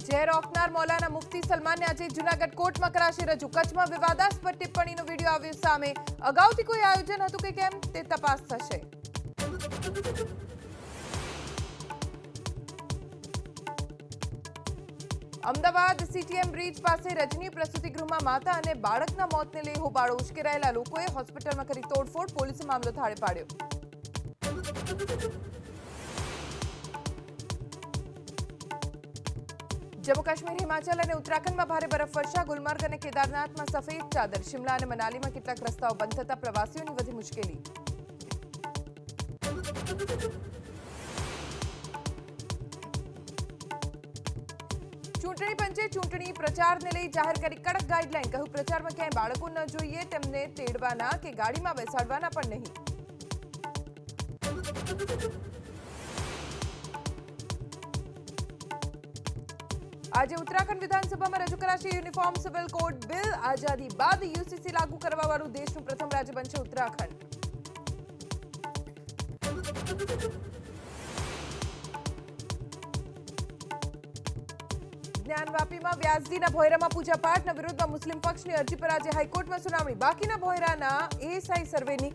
ઝેર ઓકનાર મૌલાના મુફ્તી સલમાનને આજે જૂનાગઢ કોર્ટમાં કરાશે રજૂ. કચ્છમાં વિવાદાસ્પદ ટિપ્પણીનો વિડીયો આવ્યો સામે. અગાઉથી કોઈ આયોજન હતું કે કેમ તે તપાસ થશે. અમદાવાદ સીટીએમ બ્રિજ પાસે રજની પ્રસૂતિગૃહમાં માતા અને બાળકના મોતને લઈ હોબાળો. ઉશ્કેરાયેલા લોકોએ હોસ્પિટલમાં કરી તોડફોડ. પોલીસે મામલો થાળે પાડ્યો. જમ્મુ કાશ્મીર, હિમાચલ અને ઉત્તરાખંડમાં ભારે બરફવર્ષા. ગુલમર્ગ અને કેદારનાથમાં સફેદ ચાદર. શિમલા અને મનાલીમાં કેટલાક રસ્તાઓ બંધ થતા પ્રવાસીઓની વધી મુશ્કેલી. ચૂંટણી પંચે ચૂંટણી પ્રચારને લઈ જાહેર કરી કડક ગાઈડલાઈન. કહ્યું, પ્રચારમાં ક્યાંય બાળકો ન જોઈએ, તેમને તેડવાના કે ગાડીમાં બેસાડવાના પણ નહીં. આજે ઉત્તરાખંડ વિધાનસભામાં રજૂ કરાશે યુનિફોર્મ સિવિલ કોડ બિલ. આઝાદી બાદ યુસીસી લાગુ કરવાવાળું દેશનું પ્રથમ રાજ્ય બનશે ઉત્તરાખંડ. જ્ઞાનવાપીમાં વ્યાસજીના ભોયરામાં પૂજાપાઠના વિરોધમાં મુસ્લિમ પક્ષની અરજી પર આજે હાઈકોર્ટમાં સુનાવણી. બાકીના ભોયરાના એએસઆઈ સર્વેની